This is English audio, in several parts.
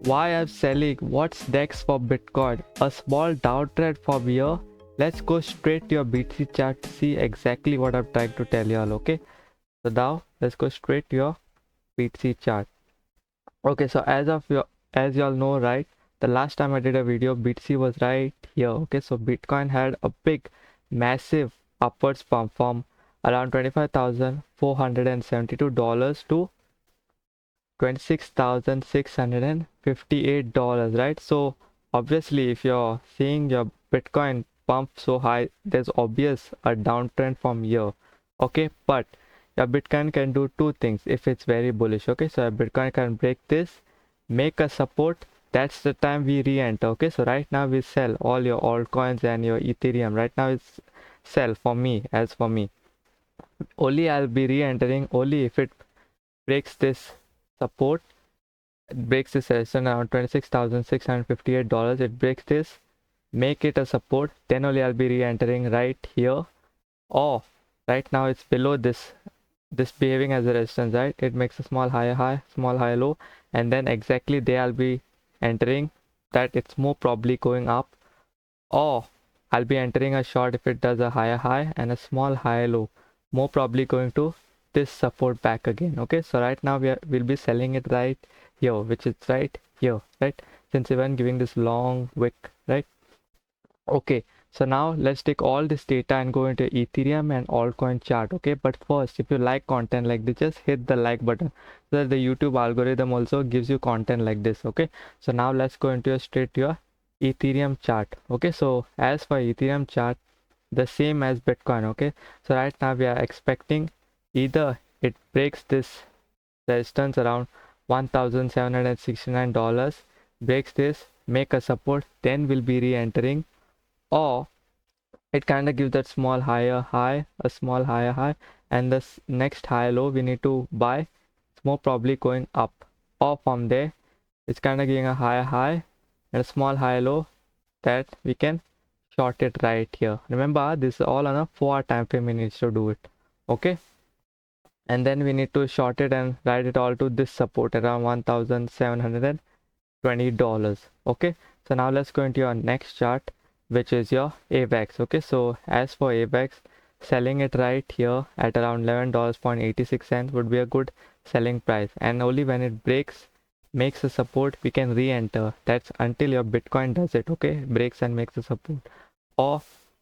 why I'm selling, what's next for Bitcoin, a small downtrend from here. Let's go straight to your BTC chart to see exactly what I'm trying to tell you all. Okay, so now let's go straight to your BTC chart. Okay, so as you all know, right, the last time I did a video, BTC was right here. Okay, so Bitcoin had a big massive upwards pump from around $25,472 to $26,658, right? So obviously if you're seeing your Bitcoin pump so high, there's obvious a downtrend from here. Okay, but your Bitcoin can do two things if it's very bullish. Okay, so your Bitcoin can break this, make a support. That's the time we re-enter. Okay, so right now we sell all your altcoins and your Ethereum. Right now it's sell for me. As for me, only I'll be re-entering only if it breaks this support. It breaks this resistance around $26,658. It breaks this, make it a support, then only I'll be re-entering right here. Or right now it's below this behaving as a resistance, right? It makes a small high, small high low, and then exactly there I'll be entering that. It's more probably going up, or I'll be entering a short if it does a high and a small high low, more probably going to this support back again. Okay, so right now we'll be selling it right here, which is right here, right? Since even giving this long wick, right? Okay, so now let's take all this data and go into Ethereum and altcoin chart. Okay, but first, if you like content like this, just hit the like button so that the YouTube algorithm also gives you content like this. Okay, so now let's go into straight to your Ethereum chart. Okay, so as for Ethereum chart, the same as Bitcoin. Okay, so right now we are expecting either it breaks this resistance around $1,769, breaks this, make a support, then we'll be re-entering, or it kind of gives that small higher high, a small higher high, and this next high low we need to buy. It's more probably going up, or from there it's kind of giving a higher high and a small high low that we can short it right here. Remember, this is all on a 4-hour time frame we need to do it. Okay, and then we need to short it and ride it all to this support around $1,720. Okay, so now let's go into your next chart, which is your avax. Okay, so as for avax, selling it right here at around $11.86 would be a good selling price, and only when it breaks, makes a support, we can re-enter. That's until your Bitcoin does it. Okay, breaks and makes a support, or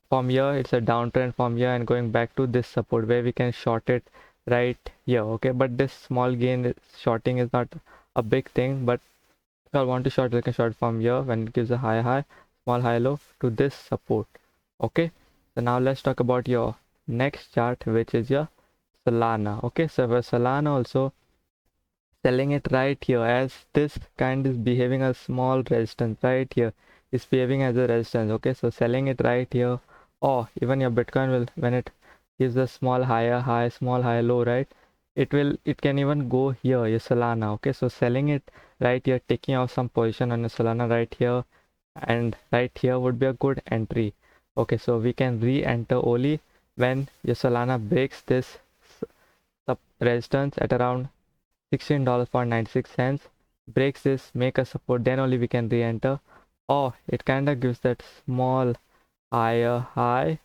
from here it's a downtrend from here and going back to this support where we can short it right here. Okay, but this small gain shorting is not a big thing, but if I want to short, I can short from here when it gives a high, small high low to this support. Okay, so now let's talk about your next chart, which is your Solana. Okay, so for Solana also, selling it right here as this kind is behaving as small resistance right here, is behaving as a resistance. Okay, so selling it right here, or even your Bitcoin will, when it gives a small high, small high low, right, it can even go here, your Solana. Okay, so selling it right here, taking off some position on your Solana right here and right here would be a good entry. Okay, so we can re-enter only when your Solana breaks this resistance at around $16.96, breaks this, make a support, then only we can re-enter. Or it kind of gives that small higher high,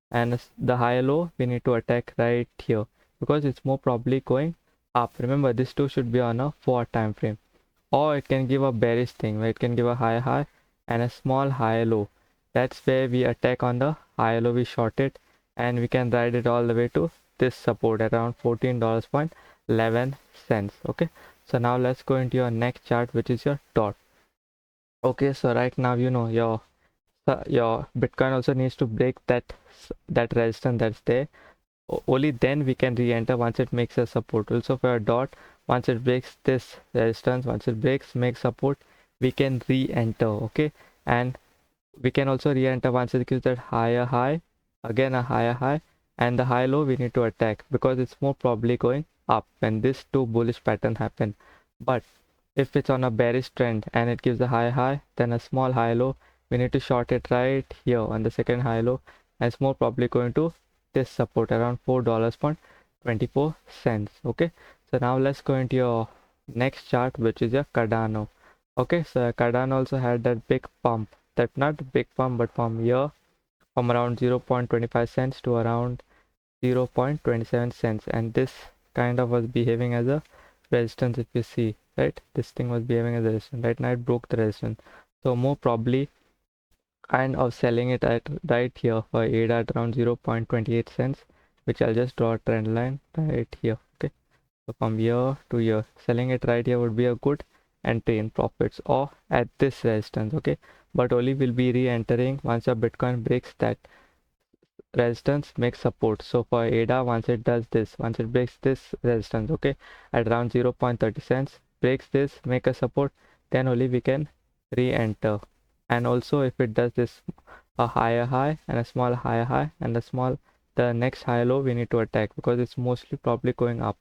and the higher low we need to attack right here because it's more probably going up. Remember, this too should be on a 4 time frame. Or it can give a bearish thing where it can give a high and a small high low. That's where we attack on the high low, we short it, and we can ride it all the way to this support at around $14.11. Okay, so now let's go into your next chart, which is your dot. Okay, so right now you know your Bitcoin also needs to break that resistance that's there. Only then we can re-enter once it makes a support. Also for a dot, once it breaks this resistance, once it breaks, makes support, we can re-enter. Okay, and we can also re-enter once it gives that higher high, again a higher high, and the high low we need to attack because it's more probably going up when this two bullish pattern happen. But if it's on a bearish trend and it gives a high, then a small high low, we need to short it right here on the second high low, and it's more probably going to this support around $4.24. Okay, so now let's go into your next chart, which is your Cardano. Okay, so Cardano also had that big pump, that not big pump, but from here, from around 0.25 cents to around 0.27 cents, and this kind of was behaving as a resistance. If you see, right, this thing was behaving as a resistance. Right now it broke the resistance, so more probably kind of selling it at right here for ADA at around 0.28 cents, which I'll just draw a trend line right here. Okay, so from year to year, selling it right here would be a good entry in profits, or at this resistance. Okay, but only will be re-entering once your Bitcoin breaks that resistance, makes support. So for ADA, once it does this, once it breaks this resistance, okay, at around 0.30 cents, breaks this, make a support, then only we can re-enter. And also if it does this, a higher high and a small higher high and a small, the next high low, we need to attack because it's mostly probably going up.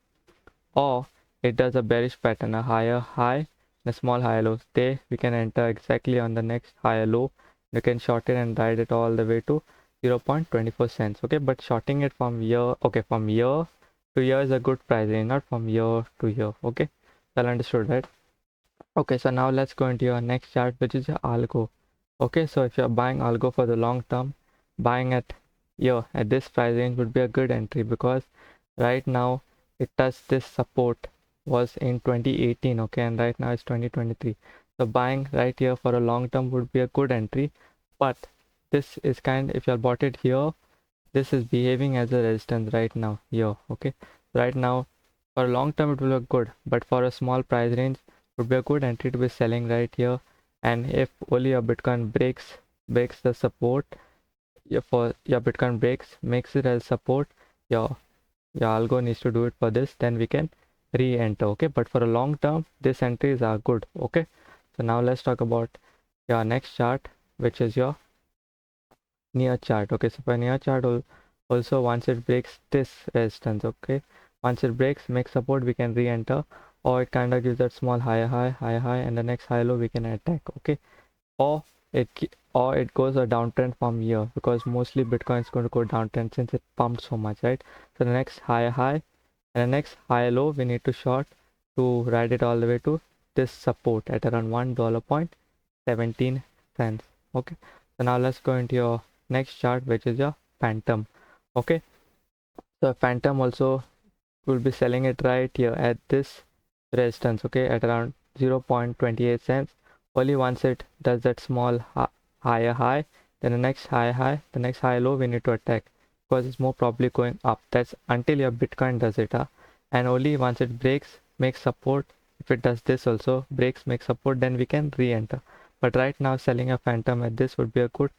Or it does a bearish pattern, a higher high and a small higher low, there we can enter exactly on the next higher low. You can short it and ride it all the way to 0.24 cents. Okay, but shorting it from year, okay, from year to year is a good price range, not from year to year. Okay, well understood, right? Okay, so now let's go into your next chart, which is your algo. Okay, so if you're buying algo for the long term, buying at here at this price range would be a good entry, because right now it touched this support was in 2018. Okay, and right now it's 2023. So buying right here for a long term would be a good entry, but this is kind, if you bought it here, this is behaving as a resistance right now here. Okay, right now for a long term it will look good, but for a small price range would be a good entry to be selling right here. And if only your Bitcoin breaks the support, for your Bitcoin breaks, makes it as support, your algo needs to do it for this, then we can re-enter. Okay, but for a long term this entries are good. Okay, so now let's talk about your next chart, which is your near chart. Okay, so for near chart also, once it breaks this resistance, okay, once it breaks, make support, we can re-enter, or it kind of gives that small higher high and the next high low we can attack. Okay, or it goes a downtrend from here, because mostly Bitcoin is going to go downtrend since it pumped so much, right? So the next higher high and the next high low we need to short to ride it all the way to this support at around $1.17. Okay, so now let's go into your next chart, which is your phantom. Okay, so phantom also will be selling it right here at this resistance, okay, at around 0.28 cents. Only once it does that small higher high, then the next high high, the next high low, we need to attack, because it's more probably going up. That's until your Bitcoin does it, and only once it breaks, makes support. If it does this also, breaks, makes support, then we can re-enter. But right now selling a phantom at this would be a good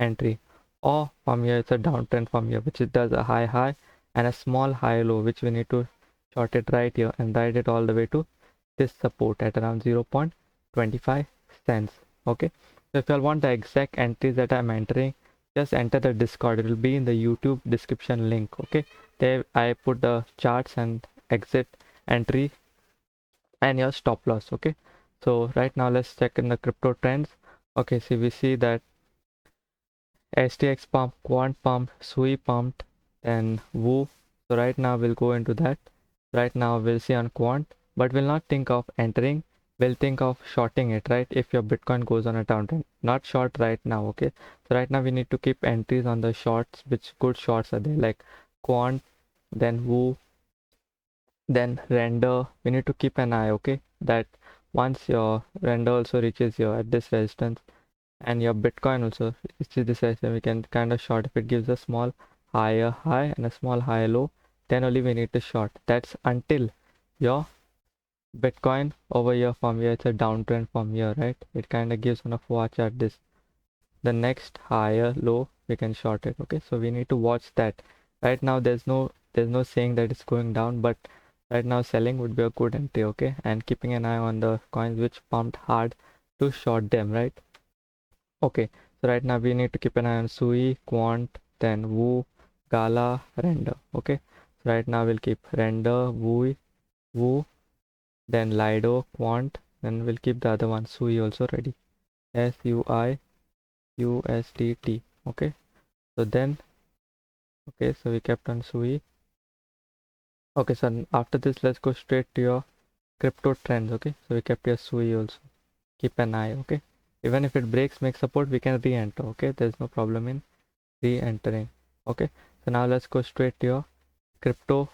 entry. Or from here it's a downtrend from here, which it does a high high and a small high low, which we need to short it right here and ride it all the way to this support at around 0.25 cents. Okay, so if you all want the exact entries that I'm entering, just enter the Discord. It will be in the YouTube description link. Okay, there I put the charts and exit entry and your stop loss. Okay, so right now let's check in the crypto trends. Okay, so we see that STX pump, quant pump, sui pumped, then woo. So right now we'll go into that. Right now we'll see on quant, but we'll not think of entering, we'll think of shorting it, right? If your Bitcoin goes on a downtrend, not short right now. Okay, so right now we need to keep entries on the shorts, which good shorts are there, like quant, then woo, then render. We need to keep an eye, okay, that once your render also reaches here at this resistance, and your Bitcoin also reaches this resistance, we can kind of short. If it gives a small higher high and a small higher low, then only we need to short. That's until your Bitcoin over here from here, it's a downtrend from here, right? It kind of gives on a 4 chart this, the next higher low we can short it. Okay, so we need to watch that. Right now there's no saying that it's going down, but right now selling would be a good entry. Okay, and keeping an eye on the coins which pumped hard to short them, right? Okay, so right now we need to keep an eye on sui, quant, then woo, gala, render. Okay, so right now we'll keep render, woo, then lido, quant, then we'll keep the other one sui also ready, SUI USDT. Okay, so then, okay, so we kept on sui. Okay, so after this let's go straight to your crypto trends. Okay, so we kept your SUI also, keep an eye. Okay, even if it breaks make support, we can re-enter. Okay, there's no problem in re-entering. Okay, so now let's go straight to your crypto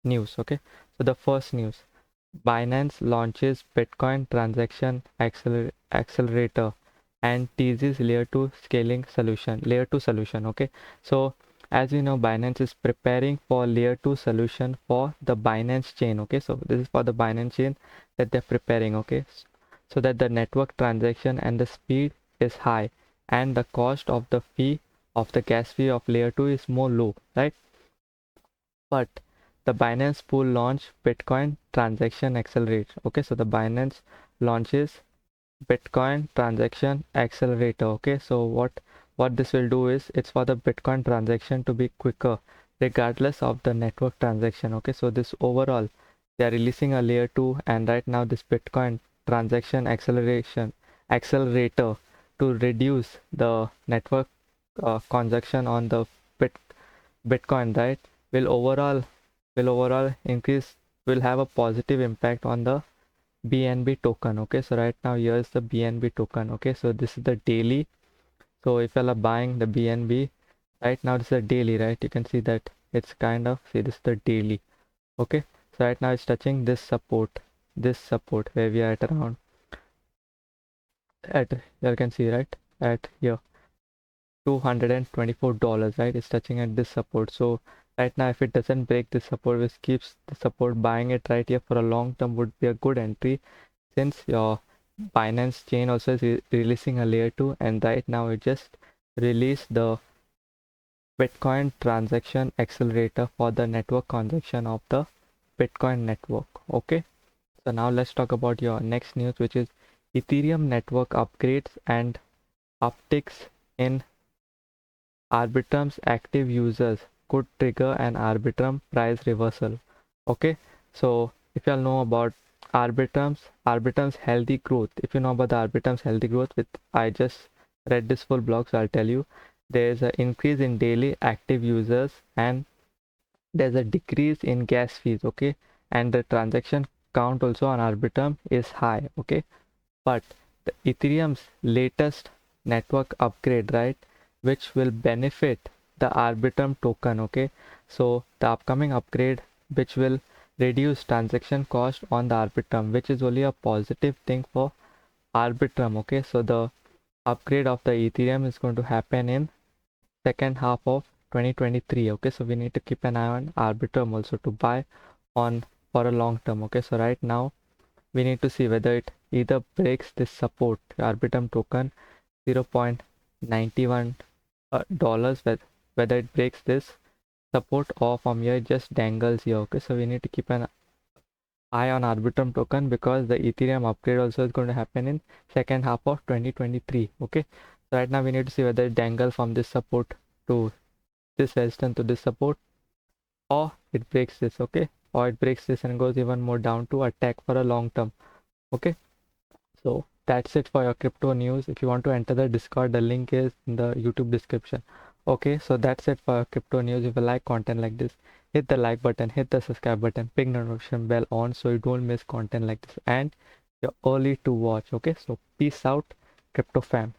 news. Okay, so the first news, Binance launches Bitcoin transaction accelerator and teases layer 2 solution. Okay, so as you know, Binance is preparing for layer 2 solution for the Binance chain. Okay, so this is for the Binance chain that they're preparing. Okay, so that the network transaction and the speed is high and the cost of the fee of the gas fee of layer 2 is more low, right? But the Binance pool launch Bitcoin transaction accelerator. Okay, so the Binance launches Bitcoin transaction accelerator. Okay, so what this will do is it's for the Bitcoin transaction to be quicker regardless of the network transaction. Okay, so this overall they are releasing a layer 2, and right now this Bitcoin transaction accelerator to reduce the network consumption on the Bitcoin, right, will overall increase, will have a positive impact on the BNB token. Okay, so right now here's the BNB token. Okay, so this is the daily. So if you are buying the BNB right now, this is a daily, right? You can see that it's kind of, see, this is the daily. Okay, so right now it's touching this support where we are at around, at, you can see, right, at here $224, right? It's touching at this support. So right now if it doesn't break this support, which keeps the support, buying it right here for a long term would be a good entry, since your Binance chain also is releasing a layer 2, and right now it just released the Bitcoin transaction accelerator for the network consumption of the Bitcoin network. Okay, so now let's talk about your next news, which is Ethereum network upgrades and upticks in Arbitrum's active users could trigger an Arbitrum price reversal. Okay, so if you all know about Arbitrum's healthy growth, if you know about the Arbitrum's healthy growth, with I just read this full blog, so I'll tell you, there's an increase in daily active users and there's a decrease in gas fees. Okay, and the transaction count also on Arbitrum is high. Okay, but the Ethereum's latest network upgrade, right, which will benefit the Arbitrum token. Okay, so the upcoming upgrade which will reduce transaction cost on the Arbitrum, which is only a positive thing for Arbitrum. Okay, so the upgrade of the Ethereum is going to happen in second half of 2023. Okay, so we need to keep an eye on Arbitrum also to buy on for a long term. Okay, so right now we need to see whether it either breaks this support, Arbitrum token 0.91 dollars, whether it breaks this support, or from here it just dangles here. Okay, so we need to keep an eye on Arbitrum token because the Ethereum upgrade also is going to happen in second half of 2023. Okay, so right now we need to see whether it dangles from this support to this resistance to this support, or it breaks this. Okay, or it breaks this and goes even more down to attack for a long term. Okay, so that's it for your crypto news. If you want to enter the Discord, the link is in the YouTube description. Okay, so that's it for your crypto news. If you like content like this, hit the like button, hit the subscribe button, ping notification bell on so you don't miss content like this and you're early to watch. Okay, so peace out, crypto fam.